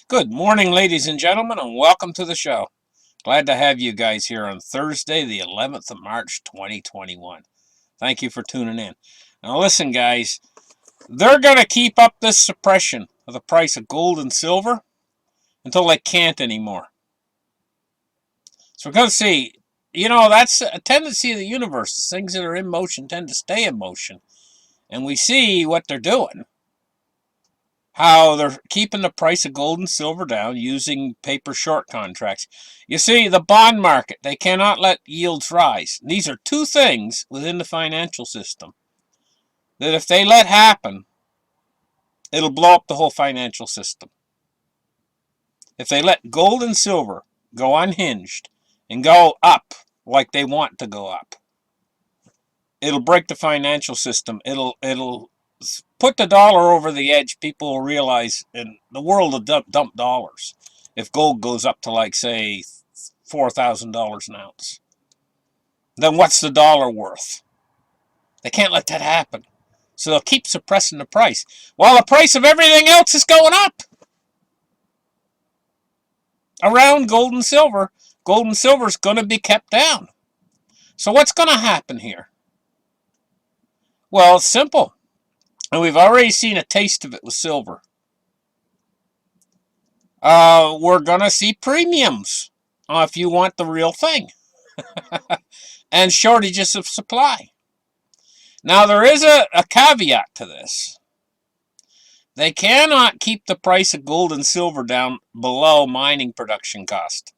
Good morning, ladies and gentlemen, and welcome to the show. Glad to have you guys here on Thursday, the 11th of March, 2021. Thank you for tuning in. Now, listen, guys, they're going to keep up this suppression of the price of gold and silver until they can't anymore. So we're going to see, that's a tendency of the universe. Things that are in motion tend to stay in motion. And we see what they're doing. How they're keeping the price of gold and silver down using paper short contracts. You see, the bond market, they cannot let yields rise. These are two things within the financial system that if they let happen, it'll blow up the whole financial system. If they let gold and silver go unhinged and go up like they want to go up, it'll break the financial system. It'll put the dollar over the edge. People will realize, and the world will dump dollars if gold goes up to, like, say, $4,000 an ounce. Then what's the dollar worth? They can't let that happen. So they'll keep suppressing the price while the price of everything else is going up. Around gold and silver is going to be kept down. So what's going to happen here? Well, it's simple. And we've already seen a taste of it with silver. We're going to see premiums if you want the real thing. And shortages of supply. Now, there is a caveat to this. They cannot keep the price of gold and silver down below mining production cost.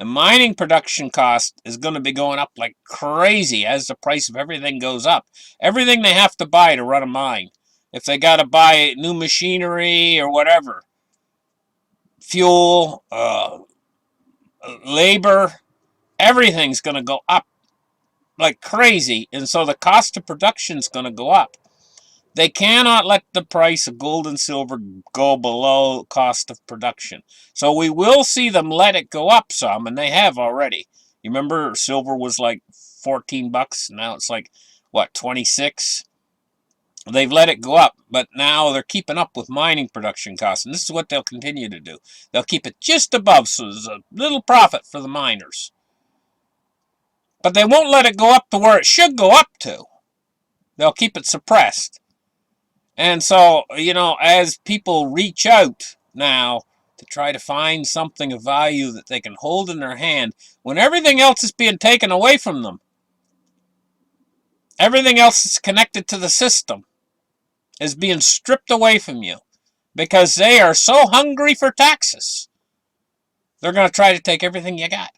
And mining production cost is going to be going up like crazy as the price of everything goes up. Everything they have to buy to run a mine. If they got to buy new machinery or whatever, fuel, labor, everything's going to go up like crazy. And so the cost of production is going to go up. They cannot let the price of gold and silver go below cost of production. So we will see them let it go up some, and they have already. You remember silver was like $14, now it's like, what, 26? They've let it go up, but now they're keeping up with mining production costs, and this is what they'll continue to do. They'll keep it just above, so there's a little profit for the miners. But they won't let it go up to where it should go up to. They'll keep it suppressed. And so, as people reach out now to try to find something of value that they can hold in their hand, when everything else is being taken away from them, everything else that's connected to the system is being stripped away from you because they are so hungry for taxes. They're going to try to take everything you got.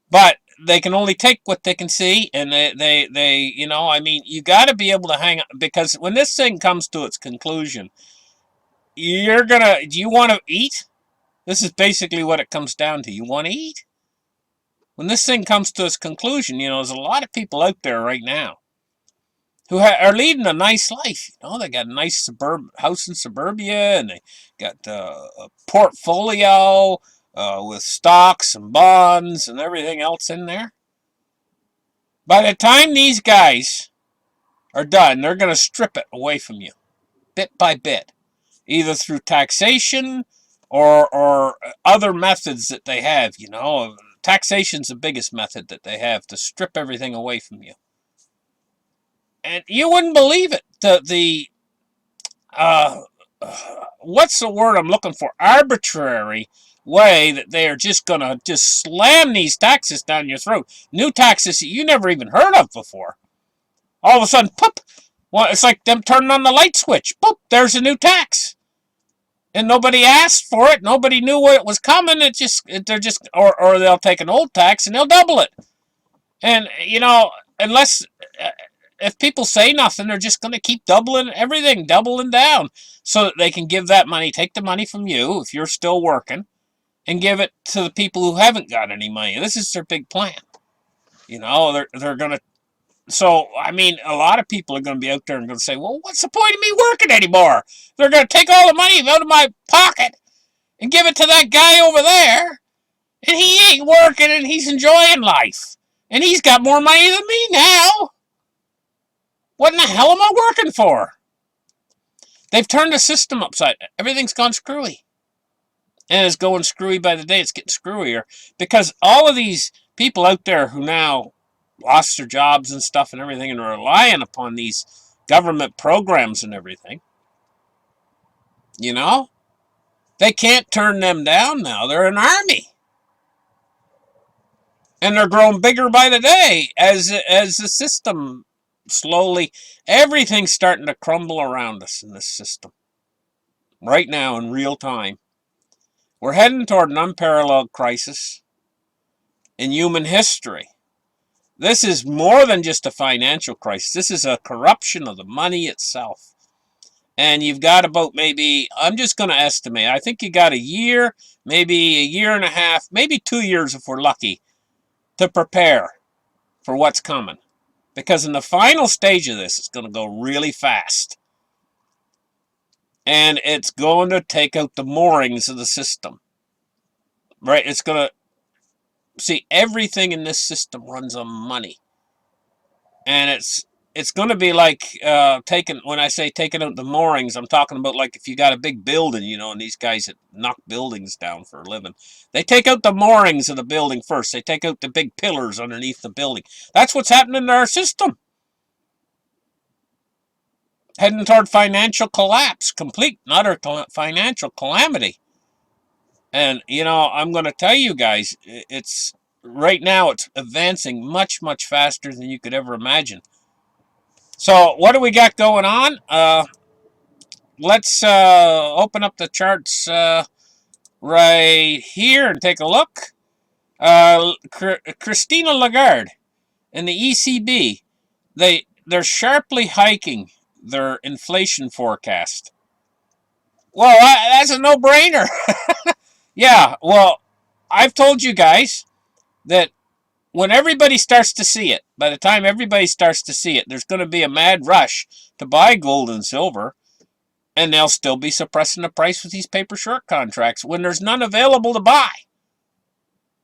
But they can only take what they can see, and you got to be able to hang on, because when this thing comes to its conclusion, do you want to eat? This is basically what it comes down to. You want to eat? When this thing comes to its conclusion, there's a lot of people out there right now who are leading a nice life. They got a nice house in suburbia, and they got a portfolio with stocks and bonds and everything else in there. By the time these guys are done, they're going to strip it away from you, bit by bit, either through taxation or other methods that they have. Taxation's the biggest method that they have to strip everything away from you. And you wouldn't believe it. What's the word I'm looking for? Arbitrary way that they are just going to just slam these taxes down your throat. New taxes that you never even heard of before. All of a sudden, pop! Well, it's like them turning on the light switch. Pop! There's a new tax. And nobody asked for it. Nobody knew what it was coming. Or they'll take an old tax and they'll double it. And, unless... if people say nothing, they're just going to keep doubling everything, doubling down, so that they can give that money, take the money from you, if you're still working, and give it to the people who haven't got any money. This is their big plan. They're going to... So, a lot of people are going to be out there and going to say, well, what's the point of me working anymore? They're going to take all the money out of my pocket and give it to that guy over there, and he ain't working, and he's enjoying life. And he's got more money than me now. What in the hell am I working for? They've turned the system upside. Everything's gone screwy. And it's going screwy by the day. It's getting screwier because all of these people out there who now lost their jobs and stuff and everything and are relying upon these government programs and everything, you know, they can't turn them down now. They're an army. And they're growing bigger by the day as the system slowly, everything's starting to crumble around us in this system. Right now in real time. We're heading toward an unparalleled crisis in human history. This is more than just a financial crisis. This is a corruption of the money itself. And you've got about maybe, I'm just going to estimate, I think you got a year, maybe a year and a half, maybe 2 years if we're lucky, to prepare for what's coming. Because in the final stage of this, it's going to go really fast. And it's going to take out the moorings of the system. Right? It's going to, see, everything in this system runs on money. And it's going to be like when I say taking out the moorings, I'm talking about like if you got a big building, you know, and these guys that knock buildings down for a living, they take out the moorings of the building first. They take out the big pillars underneath the building. That's what's happening in our system. Heading toward financial collapse, complete and utter financial calamity. And, you know, I'm going to tell you guys, it's right now it's advancing much, much faster than you could ever imagine. So what do we got going on? Let's open up the charts right here and take a look. Christina Lagarde and the ECB, they're sharply hiking their inflation forecast. Well, that's a no-brainer. Yeah, well, I've told you guys that when everybody starts to see it, by the time everybody starts to see it, there's going to be a mad rush to buy gold and silver, and they'll still be suppressing the price with these paper short contracts when there's none available to buy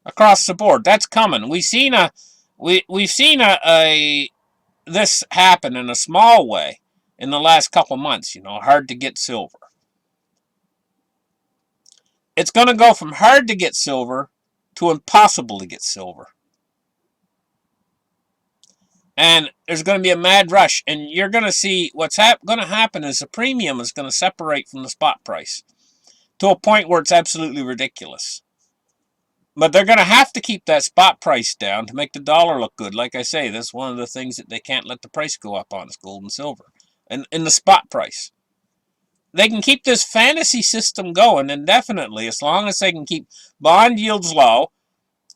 across the board. That's coming. We've seen this happen in a small way in the last couple months. You know, hard to get silver. It's going to go from hard to get silver to impossible to get silver. And there's going to be a mad rush, and you're going to see what's going to happen is the premium is going to separate from the spot price to a point where it's absolutely ridiculous. But they're going to have to keep that spot price down to make the dollar look good. Like I say, that's one of the things that they can't let the price go up on is gold and silver. And in the spot price. They can keep this fantasy system going indefinitely as long as they can keep bond yields low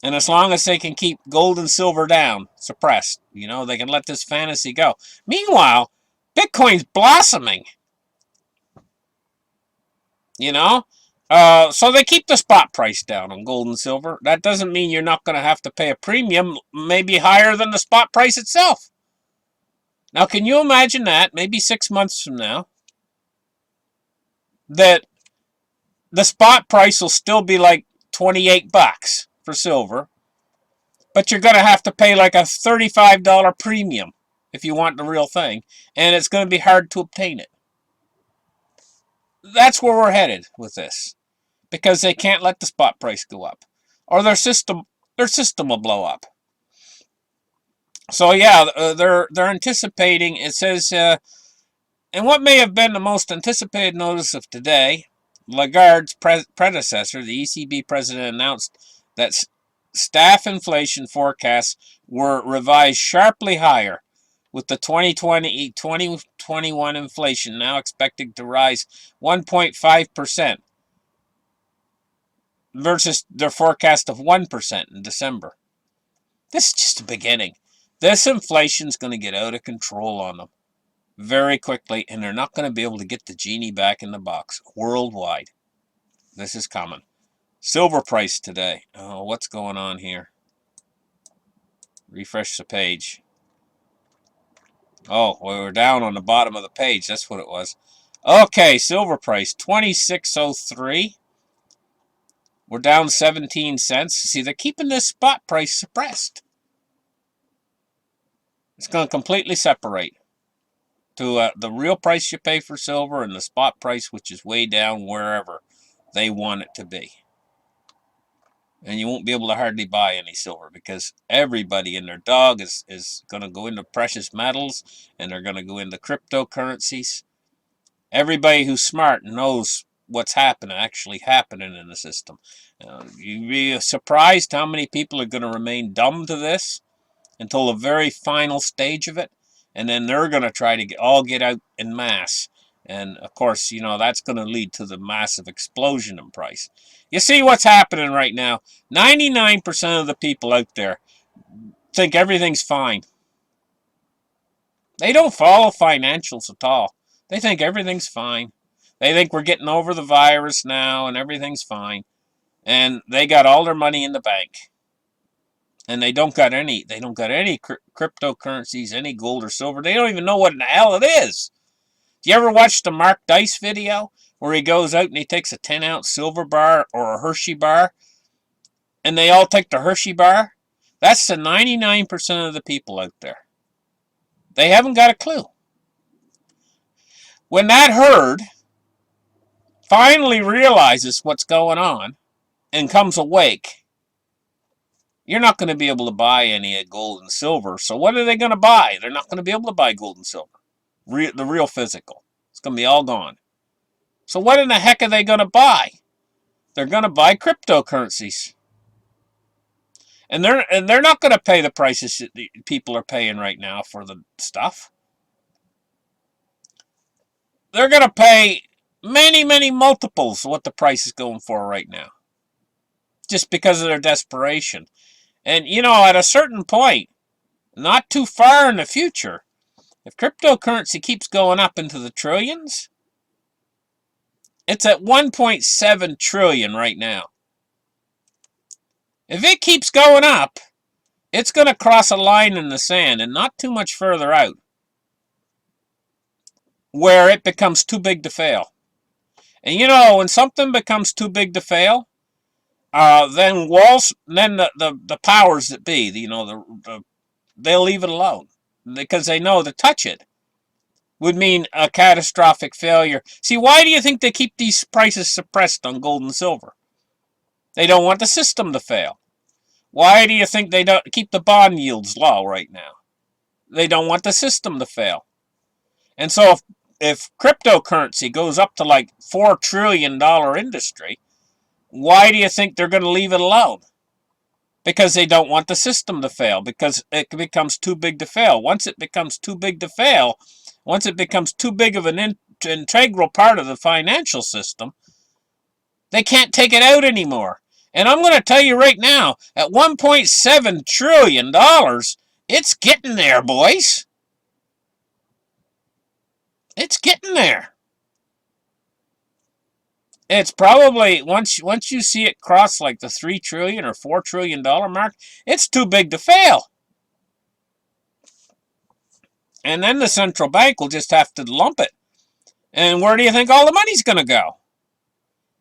and as long as they can keep gold and silver down, suppressed. You know, they can let this fantasy go. Meanwhile, Bitcoin's blossoming. You know? So they keep the spot price down on gold and silver. That doesn't mean you're not going to have to pay a premium, maybe higher than the spot price itself. Now, can you imagine that, maybe 6 months from now, that the spot price will still be like $28 for silver, but you're going to have to pay like a $35 premium if you want the real thing, and it's going to be hard to obtain it. That's where we're headed with this, because they can't let the spot price go up, or their system will blow up. So yeah, they're anticipating. It says, and what may have been the most anticipated notice of today, Lagarde's predecessor, the ECB president, announced that staff inflation forecasts were revised sharply higher, with the 2020-2021 inflation now expected to rise 1.5% versus their forecast of 1% in December. This is just the beginning. This inflation is going to get out of control on them very quickly, and they're not going to be able to get the genie back in the box worldwide. This is coming. Silver price today. Oh, what's going on here? Refresh the page. Oh, we were down on the bottom of the page. That's what it was. Okay, silver price, 26.03. We're down 17 cents. See, they're keeping this spot price suppressed. It's going to completely separate to the real price you pay for silver and the spot price, which is way down wherever they want it to be. And you won't be able to hardly buy any silver because everybody and their dog is going to go into precious metals, and they're going to go into cryptocurrencies. Everybody who's smart knows what's actually happening in the system. You'd be surprised how many people are going to remain dumb to this until the very final stage of it, and then they're going to try to all get out in mass. And of course, that's going to lead to the massive explosion in price. You see what's happening right now. 99% of the people out there think everything's fine. They don't follow financials at all. They think everything's fine. They think we're getting over the virus now and everything's fine. And they got all their money in the bank. And they don't got any cryptocurrencies, any gold or silver. They don't even know what in the hell it is. Do you ever watch the Mark Dice video where he goes out and he takes a 10-ounce silver bar or a Hershey bar, and they all take the Hershey bar? That's the 99% of the people out there. They haven't got a clue. When that herd finally realizes what's going on and comes awake, you're not going to be able to buy any gold and silver. So what are they going to buy? They're not going to be able to buy gold and silver. The real physical. It's going to be all gone. So what in the heck are they going to buy? They're going to buy cryptocurrencies. And they're not going to pay the prices that people are paying right now for the stuff. They're going to pay many, many multiples of what the price is going for right now. Just because of their desperation. And, at a certain point, not too far in the future, if cryptocurrency keeps going up into the trillions, it's at 1.7 trillion right now. If it keeps going up, it's going to cross a line in the sand and not too much further out, where it becomes too big to fail. And when something becomes too big to fail, then the powers that be, they'll leave it alone because they know to touch it would mean a catastrophic failure. See, why do you think they keep these prices suppressed on gold and silver? They don't want the system to fail. Why do you think they don't keep the bond yields low right now? They don't want the system to fail. And so if cryptocurrency goes up to like $4 trillion industry, why do you think they're going to leave it alone? Because they don't want the system to fail, because it becomes too big to fail. Once it becomes too big to fail, once it becomes too big of an integral part of the financial system, they can't take it out anymore. And I'm going to tell you right now, at $1.7 trillion, it's getting there, boys. It's getting there. It's probably, once you see it cross like the $3 trillion or $4 trillion mark, it's too big to fail. And then the central bank will just have to lump it. And where do you think all the money's going to go?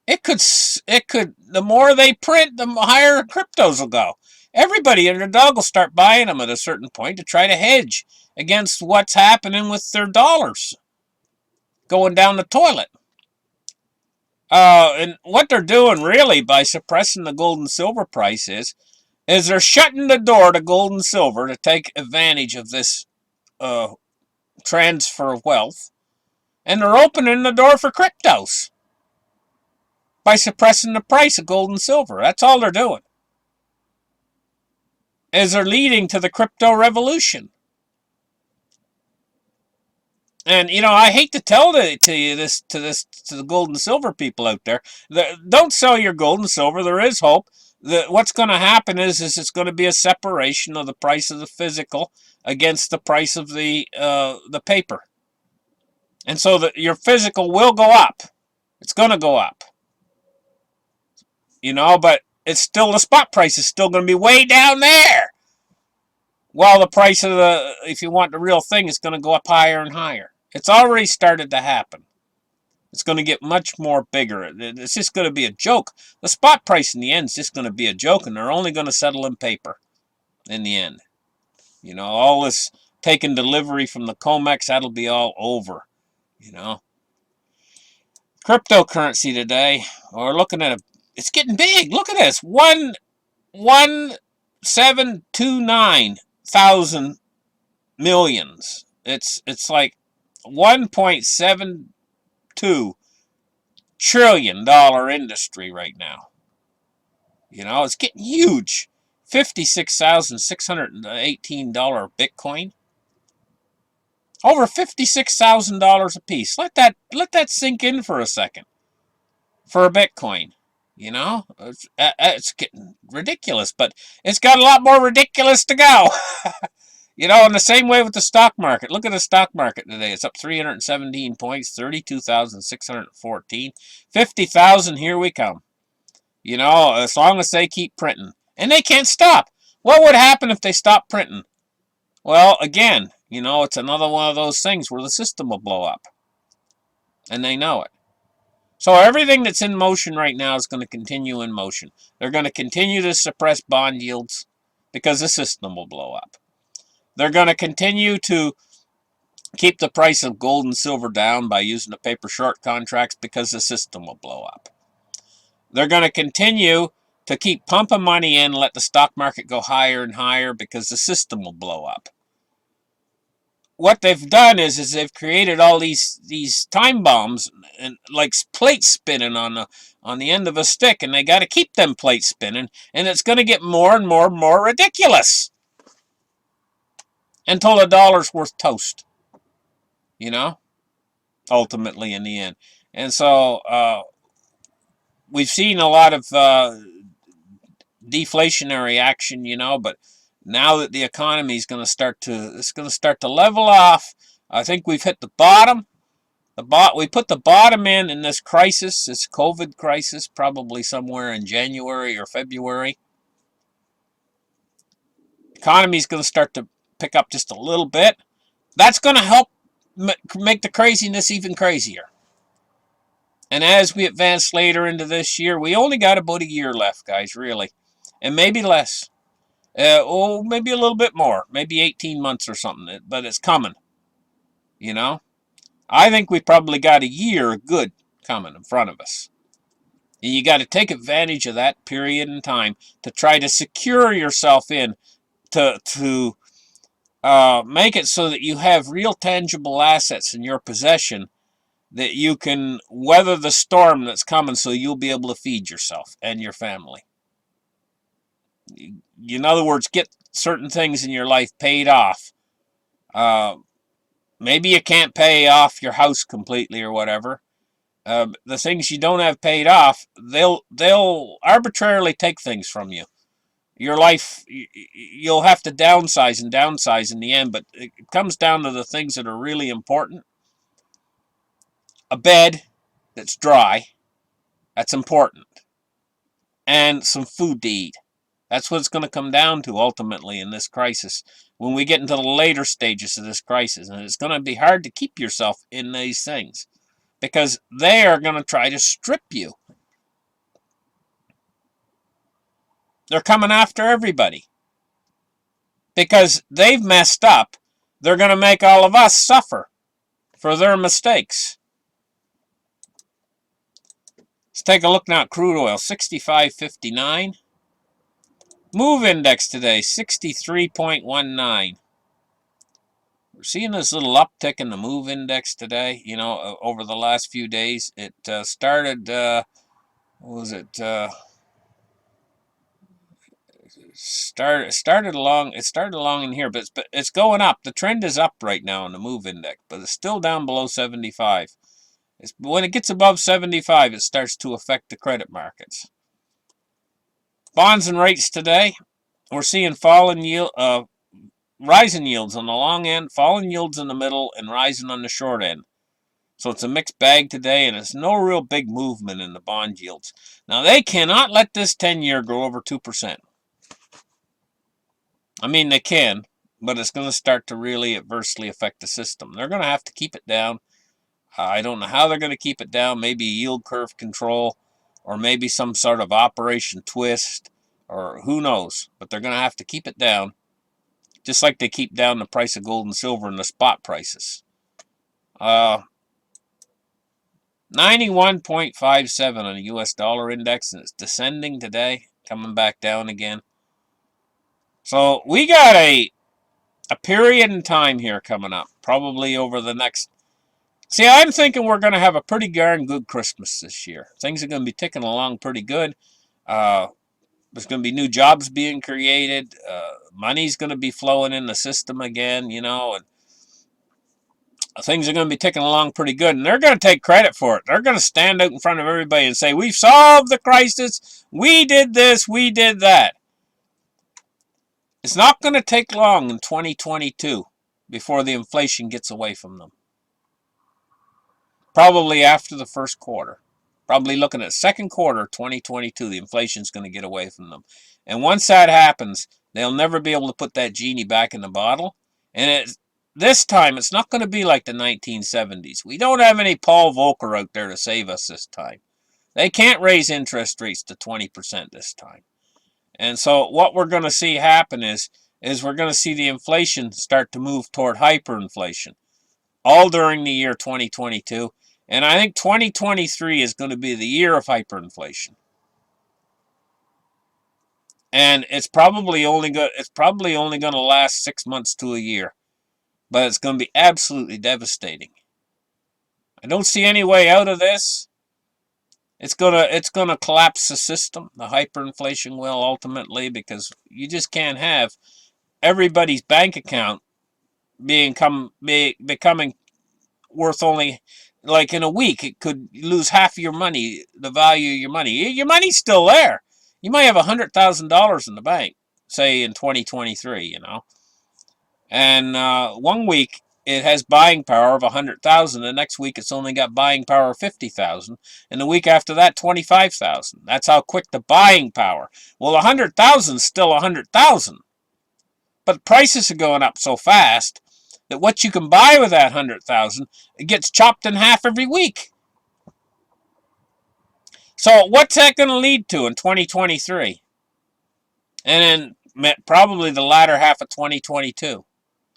It could, the more they print, the higher cryptos will go. Everybody and their dog will start buying them at a certain point to try to hedge against what's happening with their dollars going down the toilet. And what they're doing really by suppressing the gold and silver price is they're shutting the door to gold and silver to take advantage of this transfer of wealth, and they're opening the door for cryptos by suppressing the price of gold and silver. That's all they're doing. They're leading to the crypto revolution. And I hate to tell to the gold and silver people out there, don't sell your gold and silver. There is hope. What's going to happen is it's going to be a separation of the price of the physical against the price of the paper, and so that your physical will go up. It's going to go up. But it's still, the spot price is still going to be way down there. While the price of if you want the real thing, is going to go up higher and higher. It's already started to happen. It's going to get much more bigger. It's just going to be a joke. The spot price in the end is just going to be a joke, and they're only going to settle in paper in the end. All this taking delivery from the COMEX, that'll be all over, you know. Cryptocurrency today, we're looking at it's getting big. Look at this. 1,729,000 millions. It's like $1.72 trillion industry right now. You know, it's getting huge. $56,618 Bitcoin. Over $56,000 a piece. Let that sink in for a second. For a Bitcoin. You know, it's getting ridiculous, but it's got a lot more ridiculous to go. You know, in the same way with the stock market. Look at the stock market today. It's up 317 points, 32,614. 50,000, here we come. You know, as long as they keep printing. And they can't stop. What would happen if they stopped printing? Well, again, you know, it's another one of those things where the system will blow up. And they know it. So everything that's in motion right now is going to continue in motion. They're going to continue to suppress bond yields because the system will blow up. They're going to continue to keep the price of gold and silver down by using the paper short contracts because the system will blow up. They're going to continue to keep pumping money in and let the stock market go higher and higher because the system will blow up. What they've done is they've created all these time bombs and like plates spinning on the end of a stick, and they got to keep them plates spinning, and it's going to get more and more and more ridiculous until the dollar's worth toast. You know, ultimately in the end, and so we've seen a lot of deflationary action, you know, but now that the economy is going to start to level off, I think we've hit the bottom. We put the bottom in this crisis, this COVID crisis, probably somewhere in January or February. Economy's going to start to pick up just a little bit. That's going to help make the craziness even crazier. And as we advance later into this year, we only got about a year left, guys, really. And maybe less. Maybe a little bit more. Maybe 18 months or something. But it's coming. You know? I think we probably got a year good coming in front of us. And you got to take advantage of that period in time to try to secure yourself in to make it so that you have real tangible assets in your possession that you can weather the storm that's coming so you'll be able to feed yourself and your family. In other words, get certain things in your life paid off. Maybe you can't pay off your house completely or whatever. The things you don't have paid off, they'll arbitrarily take things from you. Your life, you'll have to downsize in the end, but it comes down to the things that are really important. A bed that's dry, that's important. And some food to eat. That's what it's going to come down to ultimately in this crisis. When we get into the later stages of this crisis, and it's going to be hard to keep yourself in these things because they are going to try to strip you. They're coming after everybody because they've messed up. They're going to make all of us suffer for their mistakes. Let's take a look now at crude oil, 65.59. Move index today, 63.19. We're seeing this little uptick in the move index today, you know, over the last few days. It started, what was it? Started along in here, but it's going up. The trend is up right now in the move index, but it's still down below 75. When it gets above 75, it starts to affect the credit markets. Bonds and rates today, we're seeing falling yield, rising yields on the long end, falling yields in the middle, and rising on the short end. So it's a mixed bag today, and it's no real big movement in the bond yields. Now, they cannot let this 10-year go over 2%. I mean, they can, but it's going to start to really adversely affect the system. They're going to have to keep it down. I don't know how they're going to keep it down. Maybe yield curve control, or maybe some sort of operation twist, or who knows. But they're going to have to keep it down. Just like they keep down the price of gold and silver and the spot prices. 91.57 on the US dollar index, and it's descending today, coming back down again. So we got a period in time here coming up, probably over the next... See, I'm thinking we're going to have a pretty darn good Christmas this year. Things are going to be ticking along pretty good. There's going to be new jobs being created. Money's going to be flowing in the system again, you know, and things are going to be ticking along pretty good. And they're going to take credit for it. They're going to stand out in front of everybody and say, we've solved the crisis. We did this. We did that. It's not going to take long in 2022 before the inflation gets away from them. Probably after the first quarter. Probably looking at second quarter 2022, the inflation's going to get away from them. And once that happens, they'll never be able to put that genie back in the bottle. And this time, it's not going to be like the 1970s. We don't have any Paul Volcker out there to save us this time. They can't raise interest rates to 20% this time. And so what we're going to see happen is we're going to see the inflation start to move toward hyperinflation. All during the year 2022. And I think 2023 is going to be the year of hyperinflation. And it's probably only going to last 6 months to a year. But it's going to be absolutely devastating. I don't see any way out of this. It's gonna collapse the system. The hyperinflation will ultimately, because you just can't have everybody's bank account becoming worth only, like in a week, it could lose half of your money, the value of your money. Your money's still there. You might have $100,000 in the bank, say in 2023, you know. And 1 week it has buying power of 100,000. The next week it's only got buying power of 50,000. And the week after that, 25,000. That's how quick the buying power. Well, 100,000 is still 100,000. But prices are going up so fast that what you can buy with that 100,000, it gets chopped in half every week. So what's that going to lead to in 2023? And then probably the latter half of 2022.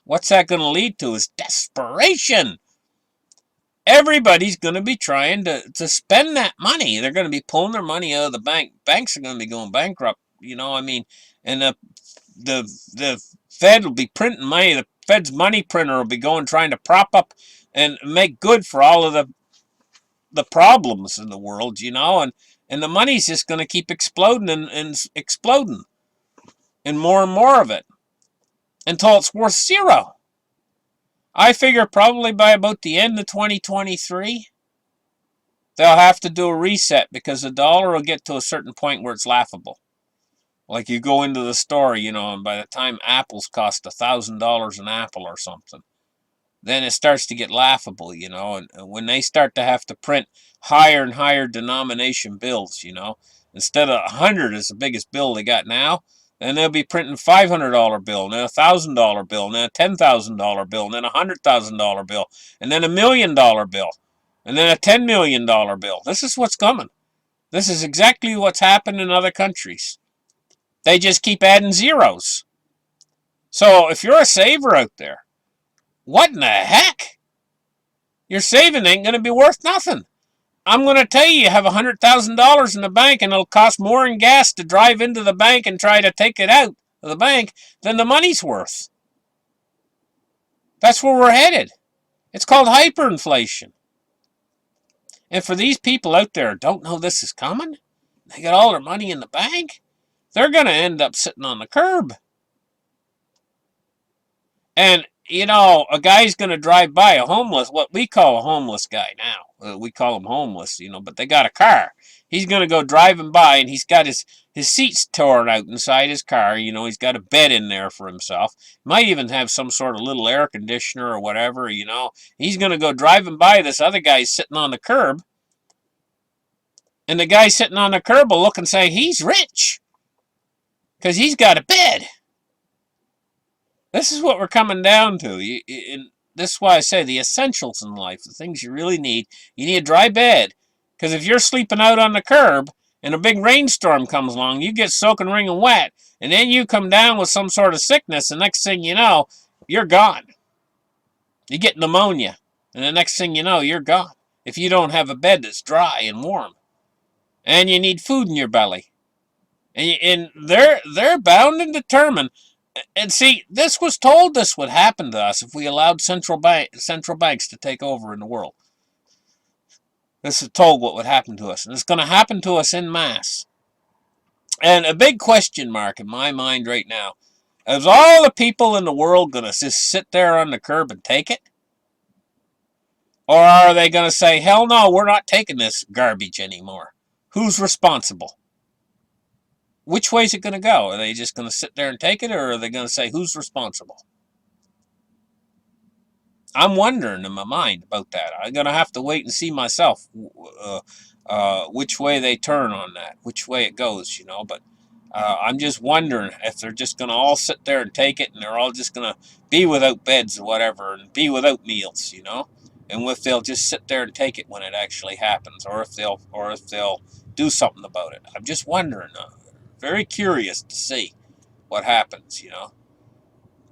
What's that going to lead to is desperation. Everybody's going to be trying to spend that money. They're going to be pulling their money out of the bank. Banks are going to be going bankrupt, you know, I mean, and the Fed will be printing money. The Fed's money printer will be trying to prop up and make good for all of the problems in the world, you know, and the money's just going to keep exploding and exploding, and more of it, until it's worth zero. I figure probably by about the end of 2023, they'll have to do a reset, because the dollar will get to a certain point where it's laughable. Like you go into the store, you know, and by the time apples cost $1,000 an apple or something, then it starts to get laughable, you know, and when they start to have to print higher and higher denomination bills, you know, instead of 100 is the biggest bill they got now, then they'll be printing $500 bill, and then $1,000 bill, and then a $10,000 bill, and then a $100,000 bill, and then $1 million bill, and then a $10 million bill. This is what's coming. This is exactly what's happened in other countries. They just keep adding zeros. So if you're a saver out there, what in the heck? Your saving ain't going to be worth nothing. I'm going to tell you, you have $100,000 in the bank, and it'll cost more in gas to drive into the bank and try to take it out of the bank than the money's worth. That's where we're headed. It's called hyperinflation. And for these people out there who don't know this is coming, they got all their money in the bank, they're going to end up sitting on the curb. And, you know, a guy's going to drive by, a homeless, what we call a homeless guy now. We call him homeless, you know, but they got a car. He's going to go driving by, and he's got his seats torn out inside his car. You know, he's got a bed in there for himself. Might even have some sort of little air conditioner or whatever, you know. He's going to go driving by, this other guy sitting on the curb. And the guy sitting on the curb will look and say, he's rich, because he's got a bed. This is what we're coming down to. This is why I say the essentials in life, the things you really need. You need a dry bed, because if you're sleeping out on the curb and a big rainstorm comes along, you get soaking wringing wet, and then you come down with some sort of sickness, and next thing you know, you're gone. You get pneumonia, and the next thing you know, you're gone. If you don't have a bed that's dry and warm, and you need food in your belly, and they're bound and determined. And see, this was told this would happen to us if we allowed central banks to take over in the world. This is told what would happen to us, and it's going to happen to us en masse. And a big question mark in my mind right now: is all the people in the world going to just sit there on the curb and take it? Or are they going to say, hell no, we're not taking this garbage anymore? Who's responsible? Which way is it going to go? Are they just going to sit there and take it, or are they going to say, who's responsible? I'm wondering in my mind about that. I'm going to have to wait and see myself which way they turn on that, which way it goes, But I'm just wondering if they're just going to all sit there and take it, and they're all just going to be without beds or whatever, and be without meals, And if they'll just sit there and take it when it actually happens, or if they'll do something about it. I'm just wondering. Very curious to see what happens,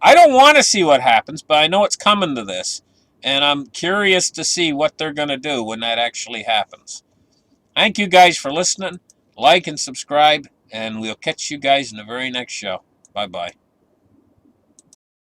I don't want to see what happens, but I know it's coming to this, and I'm curious to see what they're going to do when that actually happens. Thank you guys for listening. Like and subscribe, and we'll catch you guys in the very next show. Bye-bye.